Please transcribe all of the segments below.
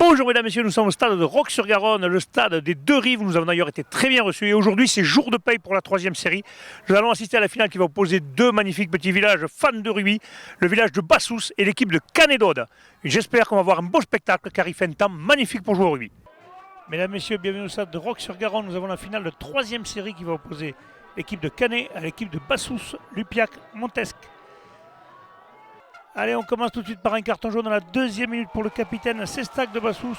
Bonjour mesdames et messieurs, nous sommes au stade de Roques-sur-Garonne, le stade des deux rives. Nous avons d'ailleurs été très bien reçus et aujourd'hui c'est jour de paye pour la troisième série. Nous allons assister à la finale qui va opposer deux magnifiques petits villages fans de rugby, le village de Bassous et l'équipe de Canet-d'Aude. J'espère qu'on va avoir un beau spectacle car il fait un temps magnifique pour jouer au rugby. Mesdames et messieurs, bienvenue au stade de Roques-sur-Garonne. Nous avons la finale de troisième série qui va opposer l'équipe de Canet à l'équipe de Bassous, Lupiac, Montesque. Allez, on commence tout de suite par un carton jaune à la deuxième minute pour le capitaine Sestac de Bassous.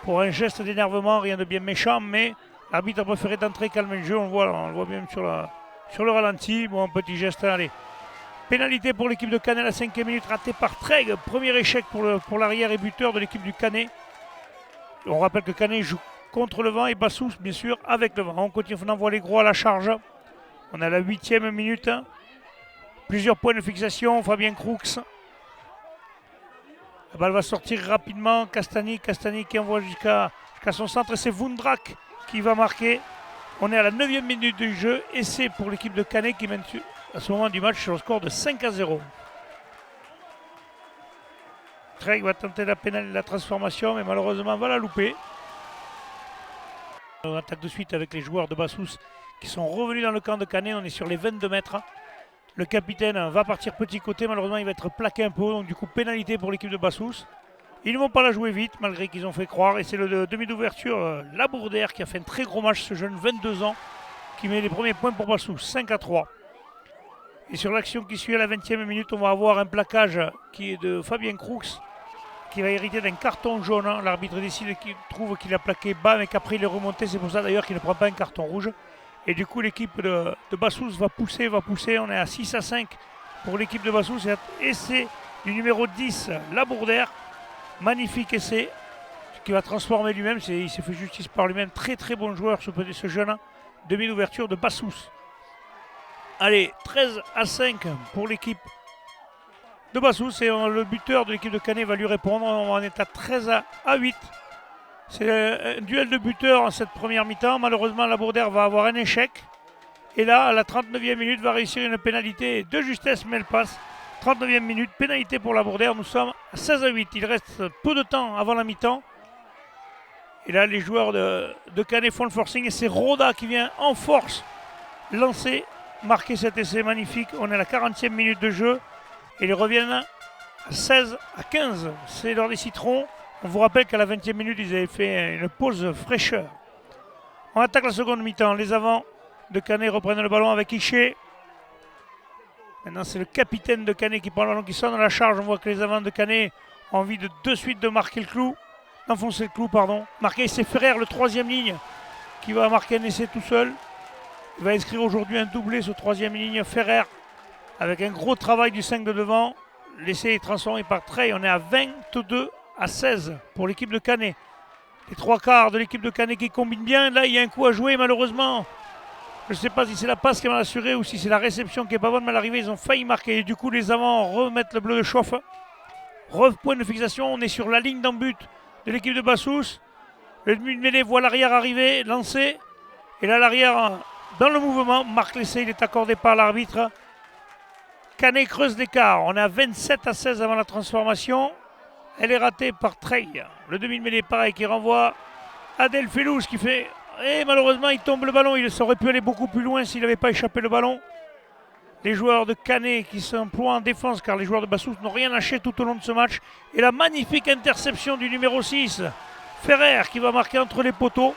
Pour un geste d'énervement, rien de bien méchant, mais l'arbitre a préféré d'entrer calmer le jeu. On le voit bien sur le ralenti. Bon, un petit geste, allez. Pénalité pour l'équipe de Canet à la cinquième minute, ratée par Treg. Premier échec pour l'arrière et buteur de l'équipe du Canet. On rappelle que Canet joue contre le vent et Bassous, bien sûr, avec le vent. On continue, on envoie les gros à la charge. On a la 8e minute. Plusieurs points de fixation, Fabien Crooks. La balle va sortir rapidement, Castani qui envoie jusqu'à son centre et c'est Vundrak qui va marquer. On est à la 9e minute du jeu et c'est pour l'équipe de Canet qui mène à ce moment du match sur le score de 5-0. Treg va tenter la transformation mais malheureusement va la louper. On attaque de suite avec les joueurs de Bassous qui sont revenus dans le camp de Canet, on est sur les 22 mètres. Le capitaine va partir petit côté, malheureusement il va être plaqué un peu, donc du coup pénalité pour l'équipe de Bassous. Ils ne vont pas la jouer vite malgré qu'ils ont fait croire et c'est le demi d'ouverture Labourdère qui a fait un très gros match, ce jeune 22 ans qui met les premiers points pour Bassous, 5-3. Et sur l'action qui suit à la 20e minute, on va avoir un plaquage qui est de Fabien Crooks qui va hériter d'un carton jaune. L'arbitre décide qu'il trouve qu'il a plaqué bas mais qu'après il est remonté, c'est pour ça d'ailleurs qu'il ne prend pas un carton rouge. Et du coup, l'équipe de Bassous va pousser. On est à 6-5 pour l'équipe de Bassous. Essai du numéro 10, Labourdère. Magnifique essai qui va transformer lui-même. Il s'est fait justice par lui-même. Très très bon joueur, ce jeune demi d'ouverture de Bassous. Allez, 13-5 pour l'équipe de Bassous. Et le buteur de l'équipe de Canet va lui répondre. On est à 13-8. C'est un duel de buteurs en cette première mi-temps. Malheureusement, Labourdère va avoir un échec. Et là, à la 39e minute, va réussir une pénalité de justesse, mais elle passe. 39e minute, pénalité pour Labourdère. Nous sommes à 16-8. Il reste peu de temps avant la mi-temps. Et là, les joueurs de Canet font le forcing. Et c'est Roda qui vient en force lancer, marquer cet essai magnifique. On est à la 40e minute de jeu. Et ils reviennent à 16-15. C'est l'heure des citrons. On vous rappelle qu'à la 20e minute, ils avaient fait une pause fraîcheur. On attaque la seconde mi-temps. Les avants de Canet reprennent le ballon avec Iché. Maintenant, c'est le capitaine de Canet qui prend le ballon, qui sonne à la charge. On voit que les avants de Canet ont envie de suite de marquer le clou. D'enfoncer le clou, pardon. Marquer, c'est Ferrer, le troisième ligne, qui va marquer un essai tout seul. Il va inscrire aujourd'hui un doublé sur troisième ligne. Ferrer, avec un gros travail du 5 de devant. L'essai est transformé par Trey. On est à 22-16 pour l'équipe de Canet. Les trois quarts de l'équipe de Canet qui combinent bien. Là, il y a un coup à jouer, malheureusement. Je ne sais pas si c'est la passe qui est mal assurée ou si c'est la réception qui n'est pas bonne, mais à l'arrivée, ils ont failli marquer. Et du coup, les avants remettent le bleu de chauffe. Point de fixation, on est sur la ligne d'en but de l'équipe de Bassous. Le demi-mêlée voit l'arrière arriver, lancer. Et là, l'arrière, dans le mouvement, marque l'essai. Il est accordé par l'arbitre. Canet creuse l'écart. On est à 27-16 avant la transformation. Elle est ratée par Trey. Le demi-mêlée, pareil, qui renvoie Adel Felouche qui fait... Et malheureusement, il tombe le ballon. Il aurait pu aller beaucoup plus loin s'il n'avait pas échappé le ballon. Les joueurs de Canet qui s'emploient en défense car les joueurs de Bassous n'ont rien lâché tout au long de ce match. Et la magnifique interception du numéro 6, Ferrer, qui va marquer entre les poteaux.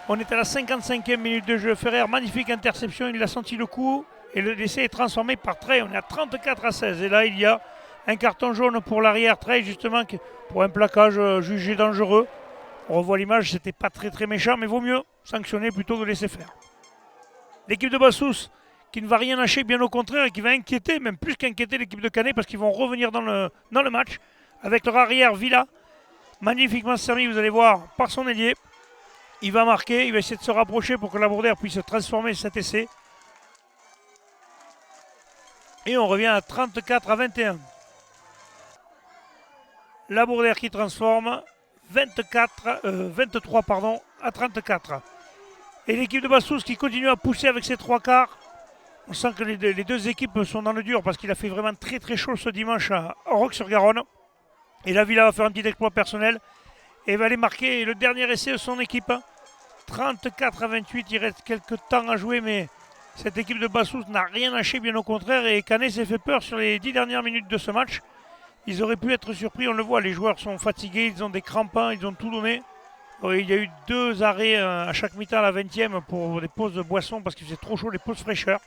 On est à la 55e minute de jeu. Ferrer, magnifique interception. Il a senti le coup. Et l'essai est transformé par Trey. On est à 34-16. Et là, il y a un carton jaune pour l'arrière Trey, justement, pour un plaquage jugé dangereux. On revoit l'image, c'était pas très très méchant, mais vaut mieux sanctionner plutôt que de laisser faire. L'équipe de Bassous, qui ne va rien lâcher, bien au contraire, et qui va inquiéter, même plus qu'inquiéter l'équipe de Canet, parce qu'ils vont revenir dans le match, avec leur arrière Villa, magnifiquement servi, vous allez voir, par son ailier. Il va marquer, il va essayer de se rapprocher pour que Labourdère puisse transformer cet essai. Et on revient à 34-21. Labourdère qui transforme, 23 à 34. Et l'équipe de Bassous qui continue à pousser avec ses trois quarts. On sent que les deux équipes sont dans le dur parce qu'il a fait vraiment très très chaud ce dimanche à Roques-sur-Garonne. Et la Villa va faire un petit exploit personnel et va aller marquer le dernier essai de son équipe. 34-28, il reste quelques temps à jouer, mais cette équipe de Bassous n'a rien lâché, bien au contraire. Et Canet s'est fait peur sur les 10 dernières minutes de ce match. Ils auraient pu être surpris, on le voit, les joueurs sont fatigués, ils ont des crampes, ils ont tout donné. Il y a eu 2 arrêts à chaque mi-temps à la 20e pour des pauses de boissons parce qu'il faisait trop chaud, les pauses fraîcheur.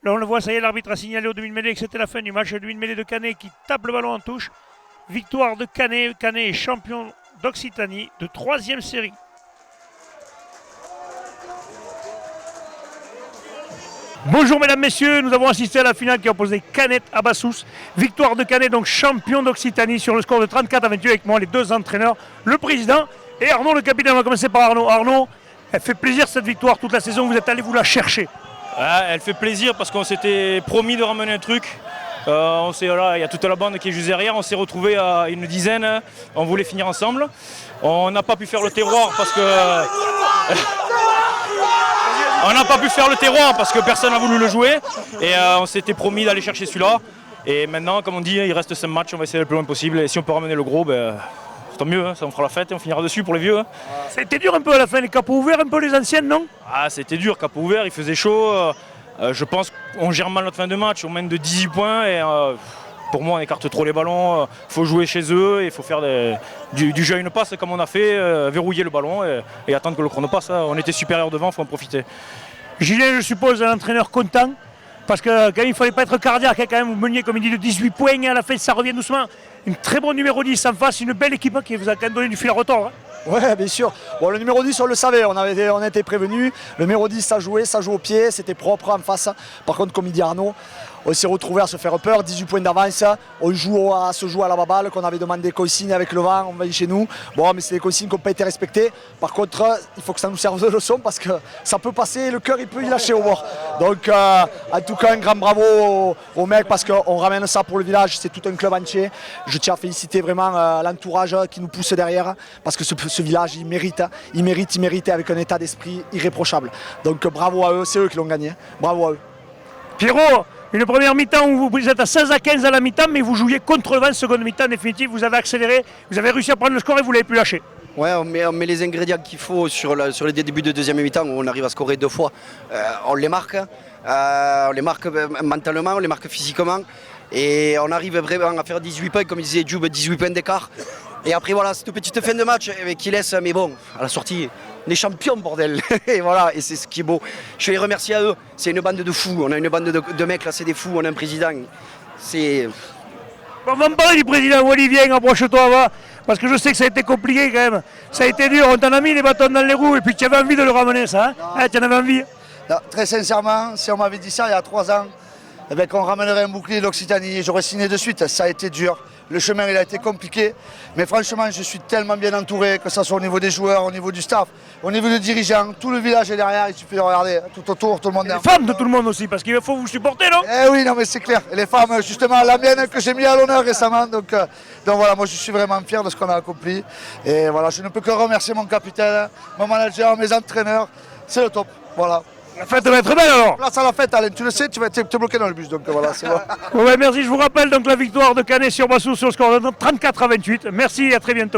Là on le voit, ça y est, l'arbitre a signalé au demi-mêlée que c'était la fin du match. Le demi-mêlée de Canet qui tape le ballon en touche. Victoire de Canet. Canet est champion d'Occitanie de 3e série. Bonjour mesdames, messieurs, nous avons assisté à la finale qui a opposé Canet à Bassous. Victoire de Canet, donc champion d'Occitanie sur le score de 34-28 avec moi, les 2 entraîneurs, le président et Arnaud, le capitaine. On va commencer par Arnaud. Arnaud, elle fait plaisir cette victoire toute la saison, vous êtes allé vous la chercher. Elle fait plaisir parce qu'on s'était promis de ramener un truc. Il y a toute la bande qui est juste derrière, on s'est retrouvés à une dizaine, on voulait finir ensemble. On n'a pas pu faire le terroir parce que... On n'a pas pu faire le terroir parce que personne n'a voulu le jouer et on s'était promis d'aller chercher celui-là. Et maintenant, comme on dit, il reste 5 matchs, on va essayer le plus loin possible. Et si on peut ramener le gros, tant mieux, ça on fera la fête et on finira dessus pour les vieux. Ça a été dur un peu à la fin, les capots ouverts, un peu les anciennes, non? C'était dur, capot ouvert, il faisait chaud. Je pense qu'on gère mal notre fin de match, on mène de 18 points et pour moi on écarte trop les ballons. Il faut jouer chez eux, il faut faire du jeu à une passe comme on a fait, verrouiller le ballon et attendre que le chrono passe. On était supérieur devant, il faut en profiter. Julien, je suppose, un entraîneur content, parce que quand même, il ne fallait pas être cardiaque, quand même, vous meniez, comme il dit, de 18 points, et à la fin, ça revient doucement. Une très bonne numéro 10 en face, une belle équipe qui vous a quand même donné du fil à retordre. Ouais, bien sûr. Bon, le numéro 10, on le savait, on a été prévenus. Le numéro 10, ça jouait au pied, c'était propre en face. Par contre, comme il dit Arnaud, on s'est retrouvé à se faire peur, 18 points d'avance. On se joue à la baballe, qu'on avait demandé consigne avec le vent, on va y chez nous. Bon, mais c'est des consignes qui n'ont pas été respectées. Par contre, il faut que ça nous serve de leçon parce que ça peut passer, le cœur il peut y lâcher au bord. Donc, en tout cas, un grand bravo aux mecs parce qu'on ramène ça pour le village, c'est tout un club entier. Je tiens à féliciter vraiment l'entourage qui nous pousse derrière parce que ce village, il mérite avec un état d'esprit irréprochable. Donc, bravo à eux, c'est eux qui l'ont gagné. Bravo à eux. Pierrot, une première mi-temps où vous êtes à 16-15 à la mi-temps, mais vous jouiez contre le vent, seconde mi-temps définitive, vous avez accéléré, vous avez réussi à prendre le score et vous ne l'avez plus lâché. Ouais, on met les ingrédients qu'il faut sur les débuts de deuxième mi-temps où on arrive à scorer 2 fois. On les marque mentalement, on les marque physiquement et on arrive vraiment à faire 18 points, comme disait Djoub, 18 points d'écart. Et après voilà, cette petite fin de match qui laisse, mais bon, à la sortie, on est champions bordel. Et voilà, et c'est ce qui est beau. Je les remercie à eux, c'est une bande de fous, on a une bande de mecs là, c'est des fous, on a un président. C'est... On va me parler du président Olivier, approche-toi, va. Parce que je sais que ça a été compliqué quand même. Ça a été dur, on t'en a mis les bâtons dans les roues et puis tu avais envie de le ramener ça, hein? Tu en avais envie? Non, très sincèrement, si on m'avait dit ça il y a 3 ans, qu'on ramènerait un bouclier d'Occitanie, j'aurais signé de suite. Ça a été dur. Le chemin il a été compliqué, mais franchement je suis tellement bien entouré, que ce soit au niveau des joueurs, au niveau du staff, au niveau des dirigeants, tout le village est derrière, il suffit de regarder, tout autour, tout le monde est... Les femmes de tout le monde aussi, parce qu'il faut vous supporter, non? Eh oui, non mais c'est clair, et les femmes, justement, la mienne que j'ai mis à l'honneur récemment, donc voilà, moi je suis vraiment fier de ce qu'on a accompli, et voilà, je ne peux que remercier mon capitaine, mon manager, mes entraîneurs, c'est le top, voilà. La fête va être belle alors. Place à la fête, Alain, tu le sais, tu vas te bloquer dans le bus, donc voilà, c'est bon. Ouais, merci, je vous rappelle donc la victoire de Canet sur Bassous sur le score de 34-28. Merci et à très bientôt.